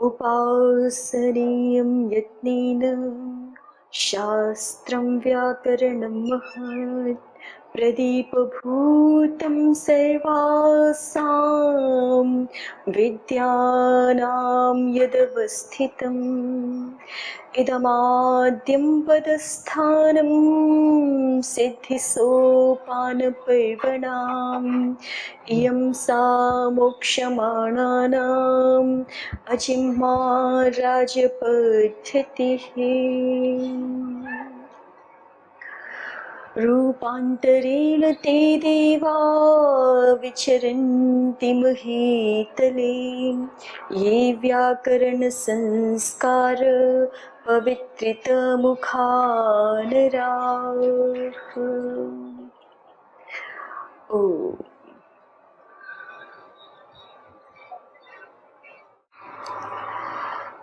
उपासनीयं यत्नेन शास्त्रं व्याकरणं महत् प्रदीपभूतं सर्वासां विद्यानां यदवस्थितम् इदमाद्यं पदस्थानं सिद्धिसोपानपर्वणाम् इयं सा मोक्षमाणानाम् अजिह्वा राजपद्धतिः। रूपान्तरेण ते देवा विचरन्ति महीतले ये व्याकरणसंस्कार पवित्रितमुखा नराः।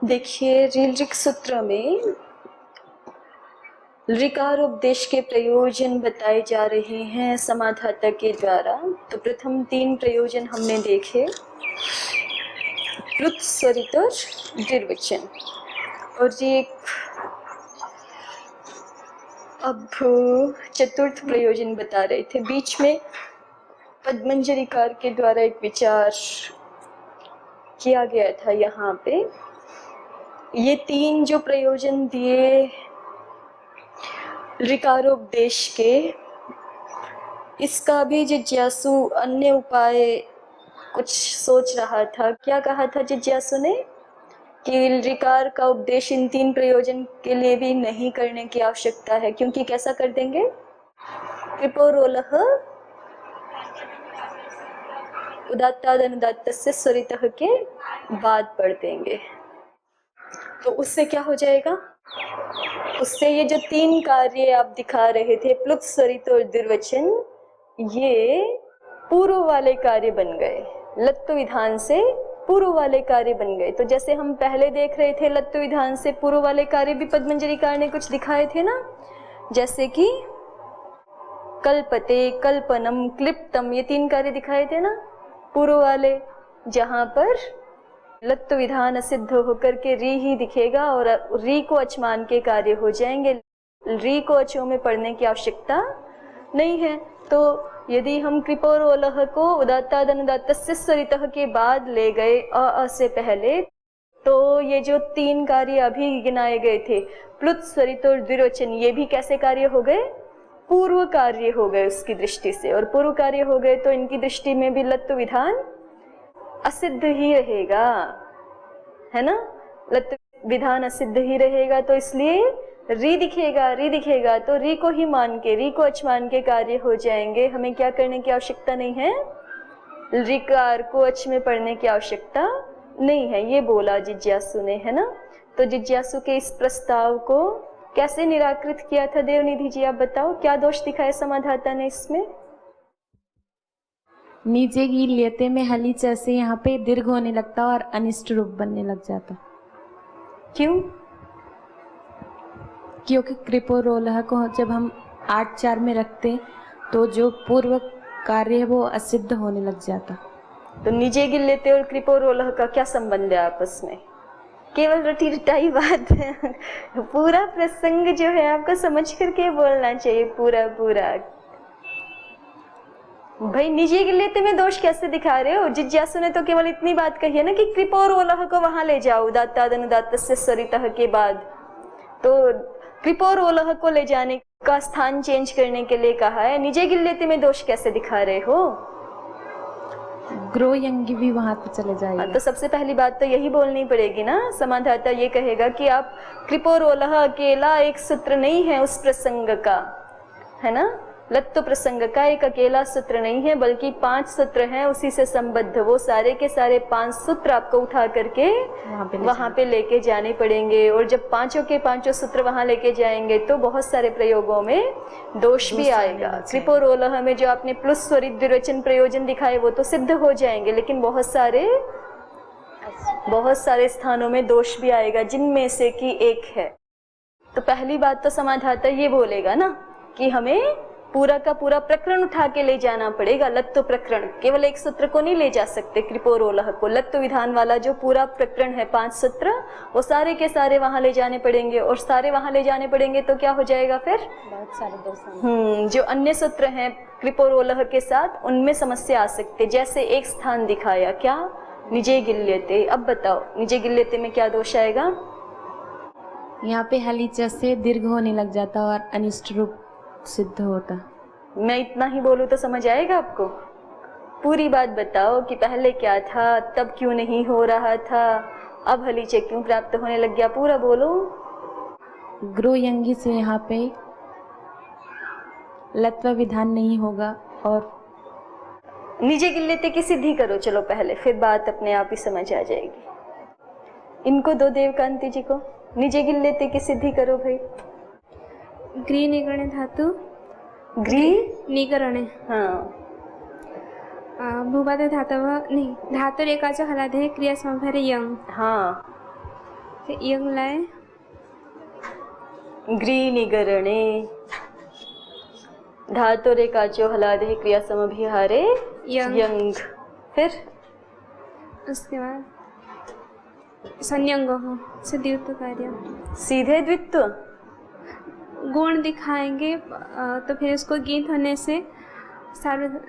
देखिए, ऋक् सूत्र में ऋकारोपदेश के प्रयोजन बताए जा रहे हैं समाधाता के द्वारा। तो प्रथम 3 प्रयोजन हमने देखे, प्लुत, स्वरित और द्विर्वचन। और ये अब चतुर्थ प्रयोजन बता रहे थे। बीच में पद्मंजरीकार के द्वारा एक विचार किया गया था। यहाँ पे ये 3 जो प्रयोजन दिए ऋकारोपदेश के, इसका भी जिज्ञासु अन्य उपाय कुछ सोच रहा था। क्या कहा था जिज्ञासु ने कि ऋकार का उपदेश इन 3 प्रयोजन के लिए भी नहीं करने की आवश्यकता है, क्योंकि कैसा कर देंगे, कृपोरोलः उदात्तादनुदात्तस्य स्वरितः के बाद पढ़ देंगे। तो उससे क्या हो जाएगा, उससे ये जो 3 कार्य आप दिखा रहे थे, प्लुत, स्वरित और द्विर्वचन, ये पूर्व वाले कार्य बन गए, लत्तु विधान से पूर्व वाले कार्य बन गए। तो जैसे हम पहले देख रहे थे, लत्तु विधान से पूर्व वाले कार्य भी पद्मंजरीकार ने कुछ दिखाए थे ना, जैसे कि कल्पते, कल्पनम, क्लिप्तम, ये 3 कार्य दिखाए थे ना पूर्व वाले, जहां पर लत्तु विधान असिद्ध होकर के री ही दिखेगा और री को अचमान के कार्य हो जाएंगे। री को अचो में पढ़ने की आवश्यकता नहीं है। तो यदि हम कृपोरोलः को उदात्तादनुदात्तस्य स्वरितः के बाद ले गए अ से पहले, तो ये जो 3 कार्य अभी गिनाए गए थे, प्लुत, स्वरित और द्विर्वचन, ये भी कैसे कार्य हो गए, पूर्व कार्य हो गए उसकी दृष्टि से। और पूर्व कार्य हो गए तो इनकी दृष्टि में भी लत्तु विधान असिद्ध ही रहेगा, है ना, लत्तु विधान असिद्ध ही रहेगा। तो इसलिए री दिखेगा, री दिखेगा तो री को ही मान के, री को अच मान के कार्य हो जाएंगे। हमें क्या करने की आवश्यकता नहीं है, ऋकार को अच में पढ़ने की आवश्यकता नहीं है, ये बोला जिज्ञासु ने, है ना। तो जिज्ञासु के इस प्रस्ताव को कैसे निराकृत किया था देवनिधि जी, आप बताओ, क्या दोष दिखाए समाधाता ने इसमें। नीचे की लेते में हली च से यहाँ पे दीर्घ होने लगता और अनिष्ट रूप बनने लग जाता। क्यों? क्योंकि कृपोरोलः को जब हम 8-4 में रखते तो जो पूर्व कार्य है वो असिद्ध होने लग जाता। तो नीचे गिर लेते और कृपोरोलः का क्या संबंध है आपस में? केवल रटी रटाई बात है। पूरा प्रसंग जो है आपको समझ करके बोलना चाहिए, पूरा पूरा। भाई निजी लेते में दोष कैसे दिखा रहे हो? जिज्ञासु ने तो केवल इतनी बात कही है ना कि कृपोरोलः को वहां ले जाओ, उदात्तादनुदात्तस्य स्वरितः के बाद। तो कृपोरोलः को ले जाने का स्थान चेंज करने के लिए कहा है, निजे गिल्लेते में दोष कैसे दिखा रहे हो? ग्रोयंगी भी वहां पे चले जाएगा। तो सबसे पहली बात तो यही बोलनी पड़ेगी ना। समाधाता ये कहेगा कि आप कृपोरोलः अकेला एक सूत्र नहीं है उस प्रसंग का, है ना। लत्तु प्रसंग का एक अकेला सूत्र नहीं है, बल्कि 5 सूत्र हैं उसी से संबद्ध। वो सारे के सारे 5 सूत्र आपको उठा करके वहां पे लेके जाने पड़ेंगे। और जब 5 के 5 सूत्र वहां लेके जाएंगे तो बहुत सारे प्रयोगों में दोष भी आएगा। कृपोरोलः में जो आपने प्लुस स्वरित द्विवचन प्रयोजन दिखाए वो तो सिद्ध हो जाएंगे, लेकिन बहुत सारे स्थानों में दोष भी आएगा, जिनमें से कि एक है। तो पहली बात तो समाधाता ये बोलेगा ना कि हमें पूरा का पूरा प्रकरण उठा के ले जाना पड़ेगा। लत्तो प्रकरण, केवल एक सूत्र को नहीं ले जा सकते। कृपोरोलह को, लत्तो विधान वाला जो पूरा प्रकरण है 5 सूत्र, वो सारे के सारे वहां ले जाने पड़ेंगे। और सारे वहां ले जाने पड़ेंगे तो क्या हो जाएगा फिर? बहुत सारे दोष। जो अन्य सूत्र हैं कृपोरोलह के साथ, उनमें समस्या आ सकती है। जैसे एक स्थान दिखाया, क्या? निजे गिल्यते। अब बताओ निजे गिल्यते में क्या दोष आएगा? यहाँ पे हलीचा से दीर्घ होने लग जाता और अनिष्ट रूप सिद्ध होता। मैं इतना ही बोलूं तो समझ आएगा आपको? पूरी बात बताओ कि पहले क्या था, तब क्यों नहीं हो रहा था, अब हलीचे क्यों प्राप्त होने लग गया, पूरा बोलो। ग्रो यंगी से यहाँ पे लत्व विधान नहीं होगा और निजे गिल्यते की सिद्धि करो चलो पहले, फिर बात अपने आप ही समझ आ जाएगी। इनको दो देवकांति जी को, निजे गिल्यते की सिद्धि करो भाई। ग्री निगणे धातु ग्री निगरणे हाँ भूपाते धातव नहीं धातु एकाच हलादे क्रिया समभरे यंग हाँ यंग लाए ग्री निगरणे धातु रेकाचो हलादे क्रिया समभिहारे यंग। फिर उसके बाद संयंग हो से द्वित्व कार्य, सीधे द्वित्व गुण दिखाएंगे तो फिर उसको गीत होने से सार्व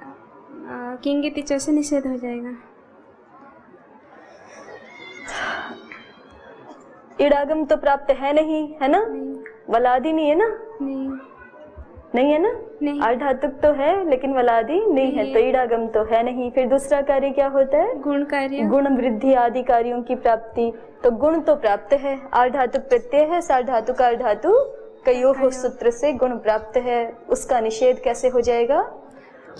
किंगित इच्छ से निषेध हो जाएगा। इडागम तो प्राप्त है नहीं, है ना? नहीं वलादि नहीं है ना? नहीं नहीं है ना? नहीं आर्धातुक तो है लेकिन वलादि नहीं है, तो इडागम तो है नहीं। फिर दूसरा कार्य क्या होता है? गुण कार्य, गुण वृद्धि आदि कार्यों की प्राप्ति। तो गुण तो प्राप्त है, आर्धातुक प्रत्यय है, सार्धातुक आर्धातु कयोः सूत्र से गुण प्राप्त है, उसका निषेध कैसे हो जाएगा?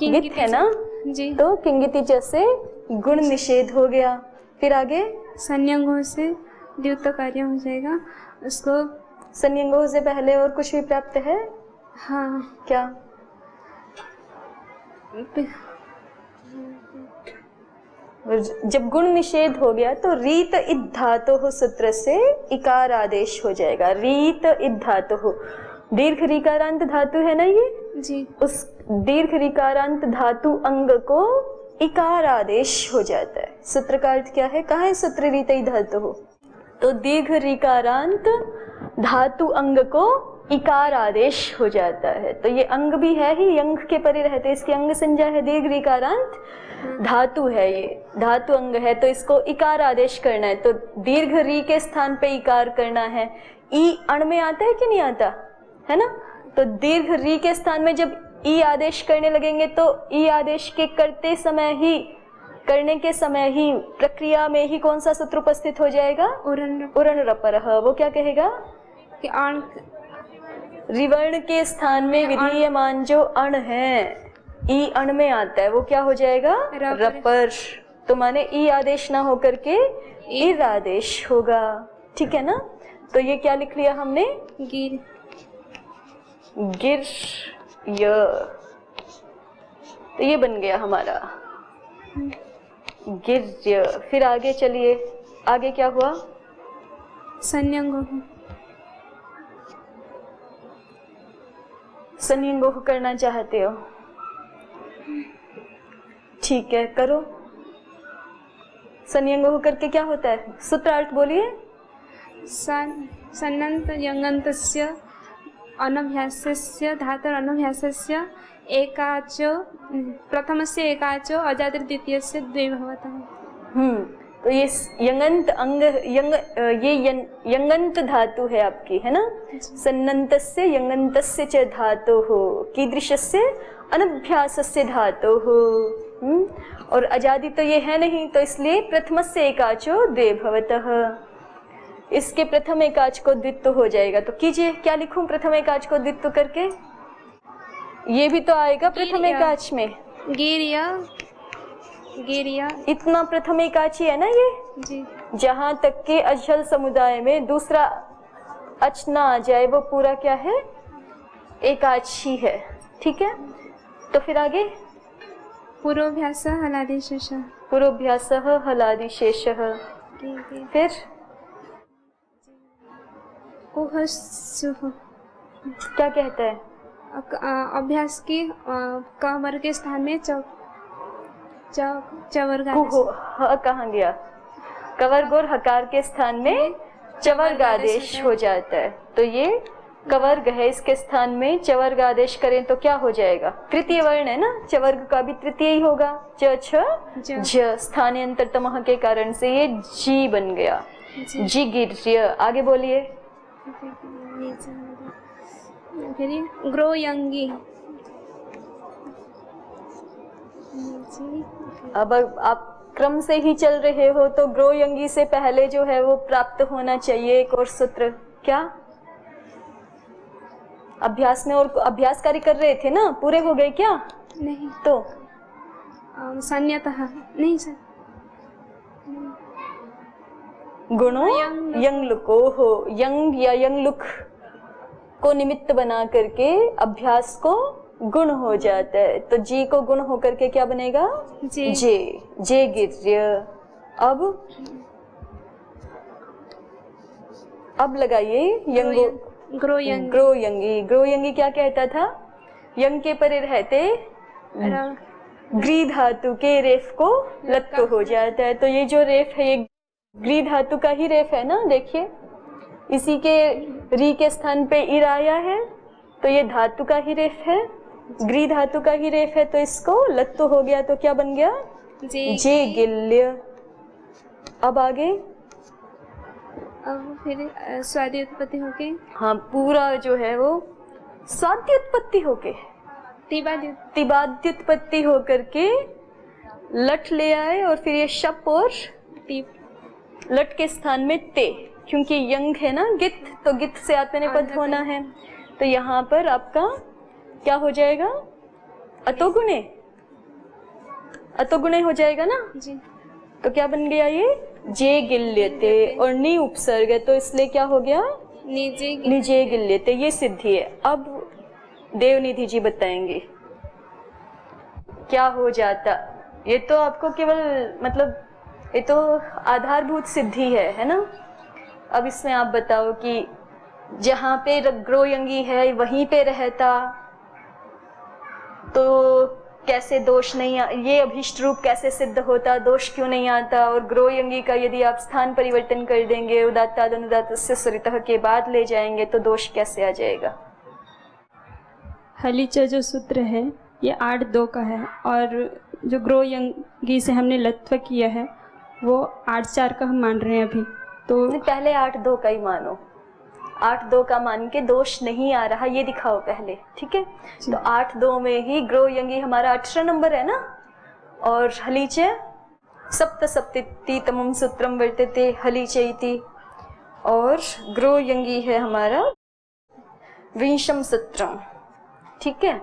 गित है ना जी, तो किंगिति जैसे गुण निषेध हो गया। फिर आगे संयंगों से द्वित्व कार्य हो जाएगा। उसको संयंगों से पहले और कुछ भी प्राप्त है? हाँ क्या? जब गुण निषेध हो गया तो रीत इद धातु सूत्र से इकार आदेश हो जाएगा। रीत इद धातु, दीर्घ ऋकारांत धातु है ना ये जी, उस दीर्घ ऋकारांत धातु अंग को इकार आदेश हो जाता है। सूत्र का अर्थ क्या है? कहाँ है सूत्र रीत इद धातु हो? तो दीर्घ ऋकारांत धातु अंग को इकार आदेश हो जाता है। तो ये अंग भी है ही, अंग के परे रहते, इसकी अंग संज्ञा है दीर्घ ऋकारांत धातु है, ये धातु अंग है, तो इसको इकार आदेश करना है। तो दीर्घ री के स्थान पे इकार करना है। ई अण में आता है कि नहीं आता है ना? तो दीर्घ री के स्थान में जब ई आदेश करने लगेंगे तो ई आदेश के करते समय ही, करने के समय ही, प्रक्रिया में ही कौन सा सूत्र उपस्थित हो जाएगा? उरण रपरः। वो क्या कहेगा कि अण रिवर्ण के स्थान में विधीयमान जो अण है, ई अण में आता है, वो क्या हो जाएगा? रपर। तो माने ई आदेश ना होकर के इर आदेश होगा। ठीक है ना? तो ये क्या लिख लिया हमने? गिर गिर य। तो ये बन गया हमारा गिर्य। फिर आगे चलिए, आगे क्या हुआ? संयंगो संयंगो करना चाहते हो? ठीक है, करो। संयंगो करके क्या होता है? सूत्रार्थ बोलिए। सन्नंत यंगन्तस्य अनभ्यासस्य धातुर अनभ्यासस्य एकाचो प्रथमस्य एकाचो अजातिर द्वितीयस्य द्वे भवतः। तो ये यंगंत अंग यंगंत धातु है आपकी, है ना? सन्नन्तस्य यंगन्तस्य च धातुः कीदृशस्य अनभ्यासस्य धातुः। और अजादि तो ये है नहीं, तो इसलिए प्रथमस्य एकाचो द्वे भवतः। इसके प्रथम एकाच को द्वित्व हो जाएगा। तो कीजिए, क्या लिखूं प्रथम एकाच को द्वित्व करके? ये भी तो आएगा प्रथम एकाच में। गिरिया गिरिया इतना प्रथम एकाच ही है ना ये जी। जहां तक के अचल समुदाय में दूसरा अच ना आ जाए वो पूरा क्या है? एकाच ही है। ठीक है, तो फिर आगे पूर्वाभ्यास हलादिशेष, पूर्वाभ्यास हलादिशेष। फिर उहस्सुः क्या कहता है? अभ्यास की क वर्ग के स्थान में चवर्ग कहाँ गया? कवर्ग और हकार के स्थान में चवर्ग आदेश हो जाता है। तो ये कवर्ग है, इसके स्थान में चवर्ग आदेश करें तो क्या हो जाएगा? तृतीय वर्ण है ना, चवर्ग का भी तृतीय ही होगा। च छ ज, स्थानांतर तमह के कारण से ये जी बन गया। जी गिर्य। आगे बोलिए। फिर ग्रोयंगी। अब आप क्रम से ही चल रहे हो तो ग्रोयंगी से पहले जो है वो प्राप्त होना चाहिए एक और सूत्र। क्या अभ्यास में और अभ्यास कार्य कर रहे थे ना, पूरे हो गए क्या? नहीं तो संयतः नहीं सर। गुणों यंग लुको हो, यंग या यंग लुक को निमित्त बना करके अभ्यास को गुण हो जाता है। तो जी को गुण होकर के क्या बनेगा? जे। जे गिर्य। अब लगाइए यंगो। ग्रोयंगी। ग्रोयंगी क्या कहता था? यंग के परे रहते ग्री धातु के रेफ को लत्त हो जाता है। तो ये जो रेफ है ये ग्री धातु का ही रेफ है ना, देखिए इसी के री के स्थान पे इर आया है, तो ये धातु का ही रेफ है, ग्री धातु का ही रेफ है, तो इसको लत्त हो गया तो क्या बन गया? जे गिल्य। अब आगे अब फिर स्वादि उत्पत्ति होके, हाँ पूरा जो है वो स्वाद्य उत्पत्ति होके तिबाद्य उत्पत्ति होकर के लट ले आए और फिर ये शप और लट के स्थान में ते, क्योंकि यंग है ना गित, तो गित से आत्मने पद होना है, तो यहाँ पर आपका क्या हो जाएगा? अतोगुणे। अतोगुणे हो जाएगा ना जी। तो क्या बन गया ये? जे गिल्यते और नी उपसर्ग है, तो इसलिए क्या हो गया? निजे गिल्यते। ये सिद्धि है। अब देवनिधि जी बताएंगे क्या हो जाता। ये तो आपको केवल मतलब ये तो आधारभूत सिद्धि है ना। अब इसमें आप बताओ कि जहाँ पे ग्रोयंगी है वहीं पे रहता तो कैसे दोष नहीं ये अभिष्ट रूप कैसे सिद्ध होता, दोष क्यों नहीं आता? और ग्रोयंगी का यदि आप स्थान परिवर्तन कर देंगे, उदात्ताद अनुदात्तस्य स्वरितः के बाद ले जाएंगे तो दोष कैसे आ जाएगा? हलीच जो सूत्र है ये 8-2 का है, और जो ग्रोयंगी से हमने लत्व किया है वो 8-4 का हम मान रहे हैं अभी। तो पहले 8-2 का ही मानो, 8-2 का मान के दोष नहीं आ रहा ये दिखाओ पहले, ठीक है? तो 8-2 में ही ग्रोयंगी हमारा 18 नंबर है ना, और हलीचे सप्त सप्तति तमम सूत्रम वर्तते हलीचे इति, और ग्रोयंगी है हमारा 20 सूत्रम, ठीक है?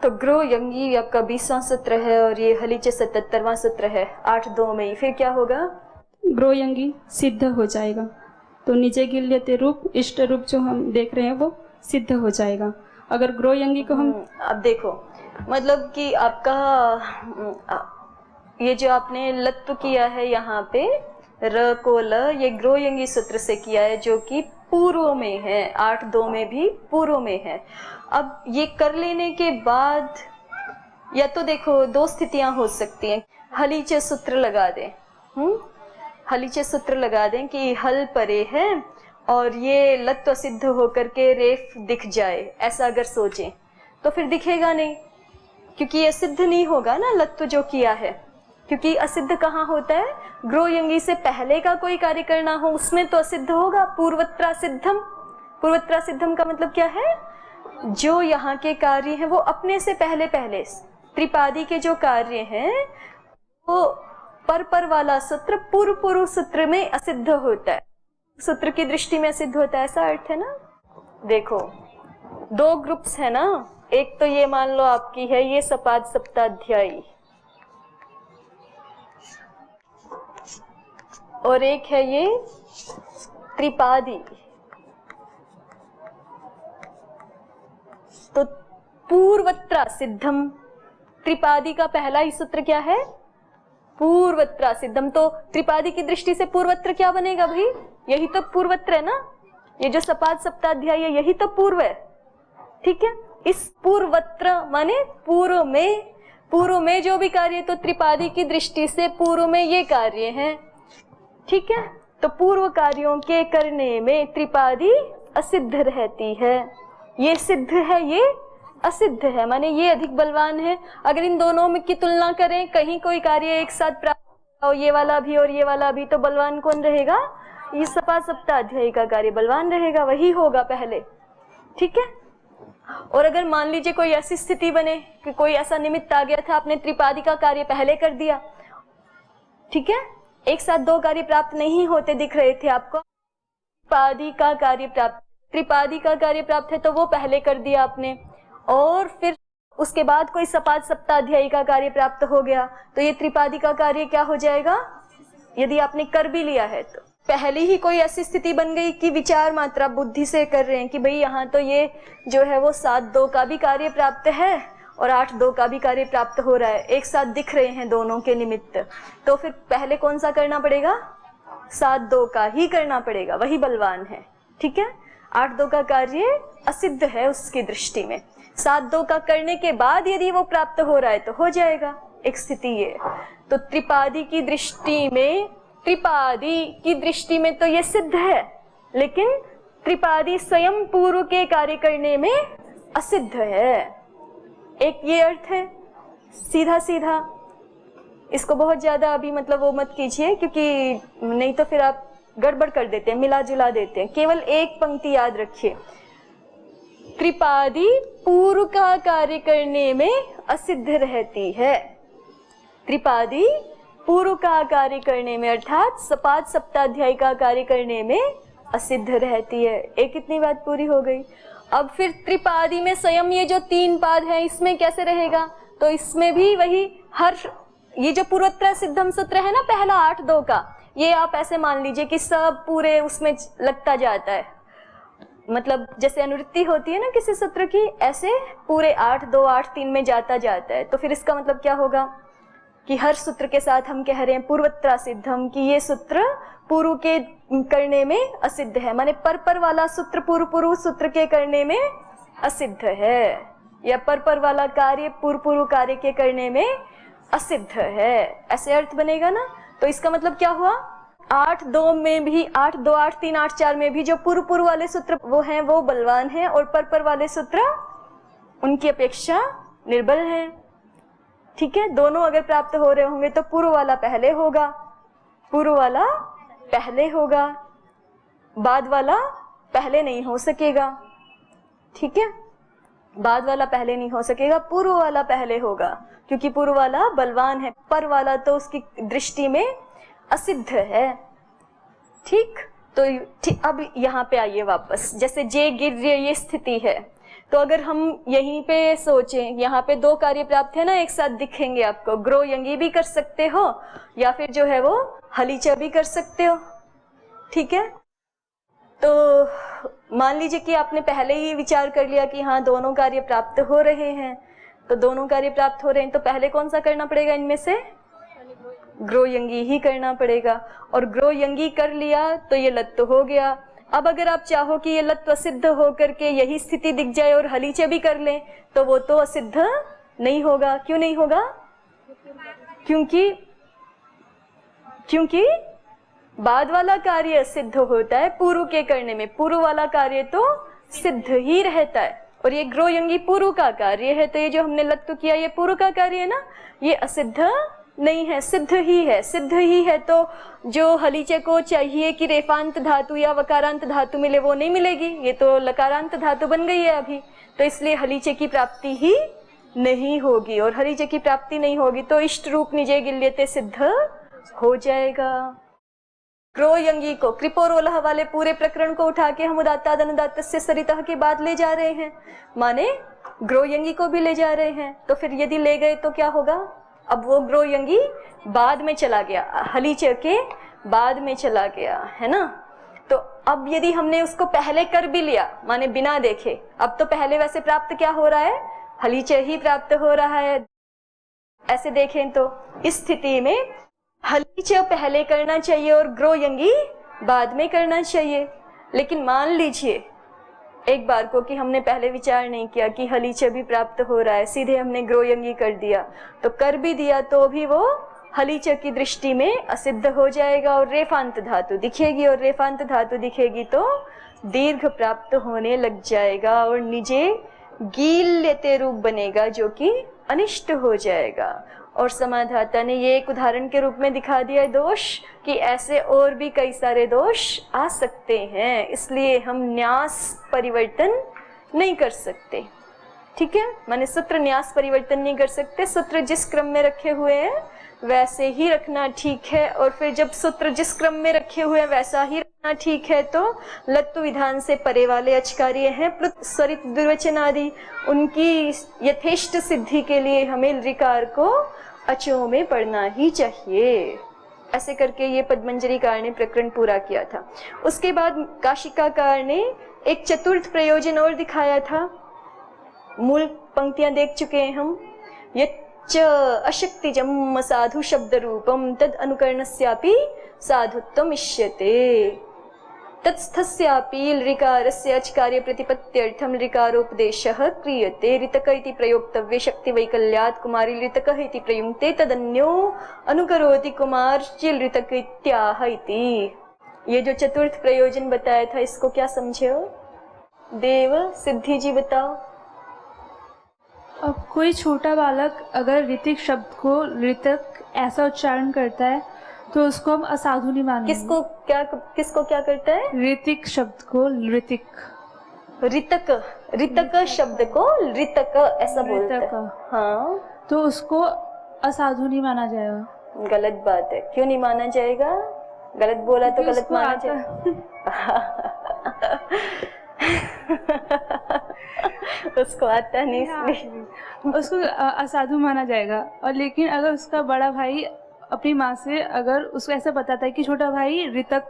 तो ग्रोयंगी आपका 20वां सूत्र है और ये हलीचे 77वां सूत्र है 8-2 में ही। फिर क्या होगा? ग्रोयंगी सिद्ध हो जाएगा, तो निजे गिल्यते रूप इष्ट रूप जो हम देख रहे हैं वो सिद्ध हो जाएगा। अगर ग्रोयंगी को हम अब देखो मतलब कि आपका ये जो आपने लत्व किया है यहाँ पे र को ल, ये ग्रोयंगी सूत्र से किया है जो कि पूर्व में है, 8-2 में भी पूर्व में है। अब ये कर लेने के बाद या तो देखो 2 स्थितियां हो सकती हैं। हलीचे सूत्र लगा दें, हलीचे सूत्र लगा दें कि हल परे है और ये लत्व सिद्ध होकर के रेफ दिख जाए, ऐसा अगर सोचें तो फिर दिखेगा नहीं, क्योंकि ये सिद्ध नहीं होगा ना लत्व जो किया है, क्योंकि असिद्ध कहाँ होता है? ग्रोयंगी से पहले का कोई कार्य करना हो उसमें तो असिद्ध होगा। पूर्वत्रा सिद्धम, पूर्वत्रा सिद्धम का मतलब क्या है? जो यहाँ के कार्य हैं वो अपने से पहले पहले त्रिपादी के जो कार्य हैं वो पर वाला सूत्र पूर्व सूत्र में असिद्ध होता है, सूत्र की दृष्टि में असिद्ध होता है, ऐसा अर्थ है ना। देखो 2 ग्रुप्स है ना, एक तो ये मान लो आपकी है ये सपाद सप्ताध्यायी, और एक है ये त्रिपादी। तो पूर्वत्रा सिद्धम, त्रिपादी का पहला ही सूत्र क्या है? पूर्वत्रा सिद्धम। तो त्रिपादी की दृष्टि से पूर्वत्र क्या बनेगा भाई? यही तो पूर्वत्र है ना, ये जो सपाद सप्ताध्याय है यही तो पूर्व है, ठीक है। इस पूर्वत्र माने पूर्व में जो भी कार्य, तो त्रिपादी की दृष्टि से पूर्व में ये कार्य हैं, ठीक है। तो पूर्व कार्यों के करने में त्रिपादी असिद्ध रहती है। ये सिद्ध है, ये असिद्ध है, माने ये अधिक बलवान है। अगर इन दोनों में की तुलना करें, कहीं कोई कार्य एक साथ प्राप्त हो, ये वाला भी और ये वाला भी, तो बलवान कौन रहेगा? ये सप्ताध्यायी का कार्य बलवान रहेगा, वही होगा पहले, ठीक है। और अगर मान लीजिए कोई ऐसी स्थिति बने कि कोई ऐसा निमित्त आ गया था, आपने त्रिपादी का कार्य पहले कर दिया, ठीक है, एक साथ दो कार्य प्राप्त नहीं होते दिख रहे थे आपको, त्रिपादी का कार्य प्राप्त है तो वो पहले कर दिया आपने, और फिर उसके बाद कोई सप्ताध्यायी का कार्य प्राप्त हो गया, तो ये त्रिपादी का कार्य क्या हो जाएगा? यदि आपने कर भी लिया है तो पहले ही कोई ऐसी स्थिति बन गई कि विचार मात्रा बुद्धि से कर रहे हैं कि भाई यहाँ तो ये जो है वो 7-2 का भी कार्य प्राप्त है और 8-2 का भी कार्य प्राप्त हो रहा है, एक साथ दिख रहे हैं दोनों के निमित्त, तो फिर पहले कौन सा करना पड़ेगा? 7-2 का ही करना पड़ेगा, वही बलवान है, ठीक है। 8-2 का कार्य असिद्ध है उसकी दृष्टि में, 7-2 का करने के बाद यदि वो प्राप्त हो रहा है तो हो जाएगा, एक स्थिति ये। तो त्रिपादी की दृष्टि में तो ये सिद्ध है, लेकिन त्रिपादी स्वयं पूर्व के कार्य करने में असिद्ध है। एक ये अर्थ है सीधा सीधा, इसको बहुत ज्यादा अभी मतलब वो मत कीजिए, क्योंकि नहीं तो फिर आप गड़बड़ कर देते हैं, मिला जुला देते हैं। केवल एक पंक्ति याद रखिए, त्रिपादी पूर्व का कार्य करने में असिद्ध रहती है। त्रिपादी पूर्व का कार्य करने में अर्थात सप्ताध्यायी का कार्य करने में असिद्ध रहती है। एक इतनी बात पूरी हो गई। अब फिर त्रिपादी में स्वयं ये जो 3 पाद है, इसमें कैसे रहेगा? तो इसमें भी वही ये जो पूर्वोत्तर सिद्धम सूत्र है ना, पहला 8-2 का, ये आप ऐसे मान लीजिए कि सब पूरे उसमें लगता जाता है, मतलब जैसे अनुवृत्ति होती है ना किसी सूत्र की, ऐसे पूरे 8-2 8-3 में जाता है। तो फिर इसका मतलब क्या होगा कि हर सूत्र के साथ हम कह रहे हैं पूर्वोत्तर सिद्धम, कि ये सूत्र पूर्व के करने में असिद्ध है, माने पर वाला सूत्र पूर्व सूत्र के करने में असिद्ध है, या पर वाला कार्य पूर्व कार्य के करने में असिद्ध है, ऐसे अर्थ बनेगा ना। तो इसका मतलब क्या हुआ? 8-2 में भी 8-2 8-3 8-4 में भी जो पूर्व वाले सूत्र वो हैं वो बलवान हैं, और पर वाले सूत्र उनकी अपेक्षा निर्बल हैं, ठीक है। दोनों अगर प्राप्त हो रहे होंगे तो पूर्व वाला पहले होगा, बाद वाला पहले नहीं हो सकेगा, ठीक है। बाद वाला पहले नहीं हो सकेगा, पूर्व वाला पहले होगा, क्योंकि पूर्व वाला बलवान है, पर वाला तो उसकी दृष्टि में असिद्ध है, ठीक। तो अब यहाँ पे आइए वापस, जैसे जे गिर्य ये स्थिति है, तो अगर हम यहीं पे सोचें, यहाँ पे 2 कार्य प्राप्त है ना, एक साथ दिखेंगे आपको, ग्रो यंगी भी कर सकते हो या फिर जो है वो हलीचा भी कर सकते हो, ठीक है। तो मान लीजिए कि आपने पहले ही विचार कर लिया कि हाँ दोनों कार्य प्राप्त हो रहे हैं, तो दोनों कार्य प्राप्त हो रहे हैं, तो पहले कौन सा करना पड़ेगा इनमें से? ग्रो यंगी ही करना पड़ेगा, और ग्रो यंगी कर लिया तो ये लत्व हो गया। अब अगर आप चाहो कि ये लत्व असिद्ध होकर के यही स्थिति दिख जाए और हलीचे भी कर लें, तो वो तो असिद्ध नहीं होगा। क्यों नहीं होगा? क्योंकि बाद वाला कार्य सिद्ध होता है पूर्व के करने में, पूर्व वाला कार्य तो सिद्ध ही रहता है, और ये ग्रो यंगी पूर्व का कार्य है, तो ये जो हमने लत्व किया ये पूर्व का कार्य है ना, ये असिद्ध नहीं है, सिद्ध ही है। तो जो हलीचे को चाहिए कि रेफांत धातु या वकारांत धातु मिले, वो नहीं मिलेगी, ये तो लकारांत धातु बन गई है अभी, तो इसलिए हलीचे की प्राप्ति ही नहीं होगी, और हलीचे की प्राप्ति नहीं होगी तो इष्ट रूप निजे गिल्यते सिद्ध हो जाएगा। ग्रो यंगी को कृपोरोलह वाले पूरे प्रकरण को उठा के हम उदात्ताद अनुदात्तस्य सरितः की बात ले जा रहे हैं, माने ग्रो यंगी को भी ले जा रहे हैं। तो फिर यदि ले गए तो क्या होगा? अब वो ग्रो यंगी बाद में चला गया, हलीचे के बाद में चला गया, है ना। तो अब यदि हमने उसको पहले कर भी लिया, माने बिना देखे, अब तो पहले वैसे प्राप्त क्या हो रहा है? हलीचे ही प्राप्त हो रहा है। ऐसे देखें तो इस स्थिति में हलीचे पहले करना चाहिए और ग्रो यंगी बाद में करना चाहिए। लेकिन मान लीजिए एक बार को कि हमने पहले विचार नहीं किया कि हलीच भी प्राप्त हो रहा है, सीधे हमने ग्रोयंगी कर दिया, तो कर भी दिया तो भी वो हलीच की दृष्टि में असिद्ध हो जाएगा और रेफांत धातु दिखेगी, और रेफांत धातु दिखेगी तो दीर्घ प्राप्त होने लग जाएगा और निजे गील्यते रूप बनेगा जो कि अनिष्ट हो जाएगा। और समाधाता ने ये एक उदाहरण के रूप में दिखा दिया दोष कि ऐसे और भी कई सारे दोष आ सकते हैं, इसलिए हम न्यास परिवर्तन नहीं कर सकते। ठीक है, माने सूत्र न्यास परिवर्तन नहीं कर सकते, सूत्र जिस क्रम में रखे हुए हैं वैसे ही रखना ठीक है। और फिर जब सूत्र जिस क्रम में रखे हुए हैं वैसा ही रखना ठीक है तो लत्तु विधान से परे वाले अचकार्य हैं प्लुत स्वरित दुर्वचन आदि, उनकी यथेष्ट सिद्धि के लिए हमें ऋकार को अचों में पढ़ना ही चाहिए। ऐसे करके ये पद्मंजरीकार ने प्रकरण पूरा किया था। उसके बाद काशिकाकार ने एक चतुर्थ प्रयोजन और दिखाया था। मूल पंक्तियां देख चुके हैं हम। यच्च अशक्तिजम साधु शब्द रूपम तद अनुकरणस्यापि साधुत्वम इष्यते तत्स्थस्यापि ऋकारस्य अचकार्य प्रतिपत्त्यर्थम ऋकारोपदेशः क्रियते। ऋतक इति प्रयोक्तव्ये शक्ति वैकल्यात् कुमारी ऋतकः इति प्रयुङ्क्ते तदन्यो अनुकरोति कुमारचिल ऋतक इत्याह इति। ये जो चतुर्थ प्रयोजन बताया था इसको क्या समझे हो? देव सिद्धि जी बताओ। अब कोई छोटा बालक अगर ऋतिक शब्द को ऋतक ऐसा उच्चारण करता है तो उसको हम असाधु नहीं मानेंगे। किसको क्या करता है? ऋतिक शब्द को ऋतिक, ऋतक शब्द को ऋतक ऐसा बोलता है। हाँ, तो उसको असाधु नहीं माना जाएगा। गलत बात है। क्यों नहीं माना जाएगा? गलत बोला तो गलत माना जाएगा। उसको आता नहीं इसलिए उसको असाधु माना जाएगा। और लेकिन अगर उसका बड़ा भाई अपनी माँ से अगर उसको ऐसा बताता है कि छोटा भाई ऋतक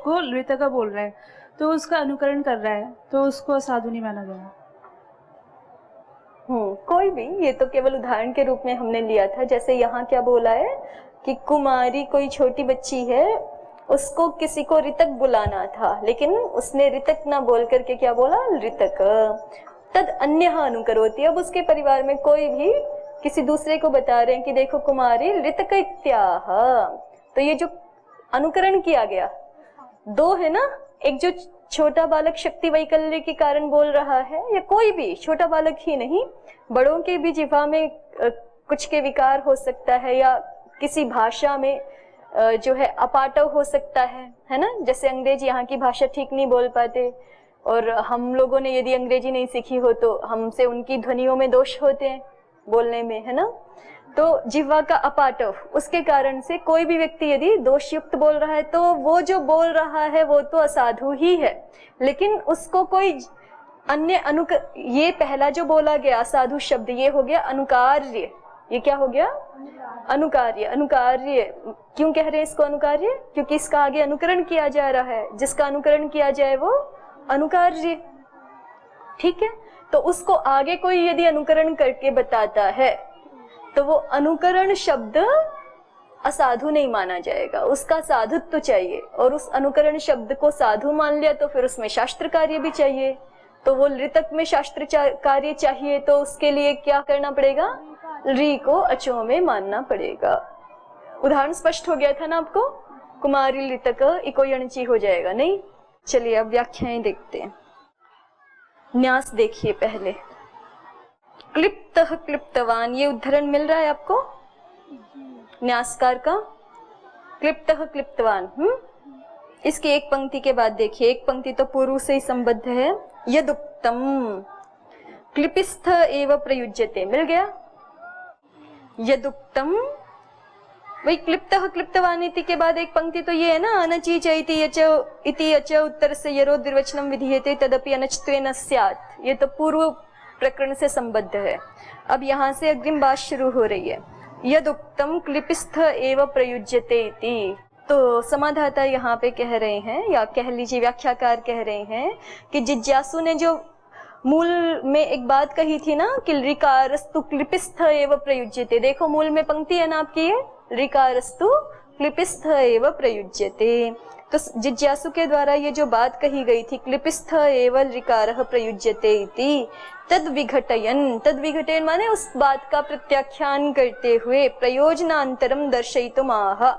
को ऋतक बोल रहा है तो उसका अनुकरण कर रहा है तो उसको असाधु नहीं माना जाएगा। कोई भी, ये तो केवल उदाहरण के रूप में हमने लिया था। जैसे यहाँ क्या बोला है कि कुमारी कोई छोटी बच्ची है, उसको किसी को ऋतक बुलाना था लेकिन उसने ऋतक ना बोल करके क्या बोला? ऋतक। तद अन्य अनुकरोति। अब उसके परिवार में कोई भी किसी दूसरे को बता रहे हैं कि देखो कुमारी ऋतक इत्याह, तो ये जो अनुकरण किया गया दो है ना, एक जो छोटा बालक शक्ति वैकल्य के कारण बोल रहा है, या कोई भी छोटा बालक ही नहीं, बड़ों के भी जिह्वा में कुछ के विकार हो सकता है, या किसी भाषा में जो है अपाटव हो सकता है ना। जैसे अंग्रेजी यहाँ की भाषा ठीक नहीं बोल पाते, और हम लोगों ने यदि अंग्रेजी नहीं सीखी हो तो हमसे उनकी ध्वनियों में दोष होते हैं बोलने में, है ना। तो जिह्वा का अपाटव, उसके कारण से कोई भी व्यक्ति यदि दोषयुक्त बोल रहा है तो वो जो बोल रहा है वो तो असाधु ही है, लेकिन उसको कोई अन्य ये पहला जो बोला गया असाधु शब्द, ये हो गया अनुकार्य। ये क्या हो गया? अनुकार्य। अनुकार्य क्यों कह रहे हैं इसको अनुकार्य? क्योंकि इसका आगे अनुकरण किया जा रहा है, जिसका अनुकरण किया जाए वो अनुकार्य। ठीक है, तो उसको आगे कोई यदि अनुकरण करके बताता है तो वो अनुकरण शब्द असाधु नहीं माना जाएगा, उसका साधुत्व चाहिए। और उस अनुकरण शब्द को साधु मान लिया तो फिर उसमें शास्त्र कार्य भी चाहिए, तो वो ऋतक में शास्त्र कार्य चाहिए, तो उसके लिए क्या करना पड़ेगा? री को अचों में मानना पड़ेगा। उदाहरण स्पष्ट हो गया था ना आपको? कुमारी ऋतक इको यणची हो जाएगा नहीं। चलिए अब व्याख्याएं देखते हैं। न्यास देखिए पहले। क्लिप्तः क्लिप्तवान, ये उद्धरण मिल रहा है आपको न्यासकार का? क्लिप्तः क्लिप्तवान। इसकी एक पंक्ति के बाद देखिए, एक पंक्ति तो पूर्व से ही संबद्ध है। यदुक्तम क्लिपिस्थ एव प्रयुज्यते, मिल गया? यदुक्तम, वही क्लिप्तः क्लिप्तवान इति के बाद एक पंक्ति तो ये है ना, अनची चैति यच इति यच उत्तर से यरो द्विवचनम विधीयते तदपि अनचत्वेन स्यात्, ये तो पूर्व प्रकरण से संबद्ध है। अब यहाँ से अग्रिम बात शुरू हो रही है। यदुक्तम क्लिपिस्थ एव प्रयुज्यते इति, तो समाधाता यहाँ पे कह रहे हैं, या कह लीजिए व्याख्याकार कह रहे हैं कि जिज्ञासु ने जो मूल में एक बात कही थी ना कि ऋकारस्तु क्लिपिस्थ एव प्रयुज्यते, देखो मूल में पंक्ति है ना आपकी, ये ऋकारस्तु क्लिपिस्थ एव प्रयुज्यते, तो जिज्ञासु के द्वारा ये जो बात कही गई थी, क्लिपिस्थ एवं ऋकारः प्रयुज्यते इति, तद विघटयन माने उस बात का प्रत्याख्यान करते हुए प्रयोजनांतरम दर्शयितुमाह,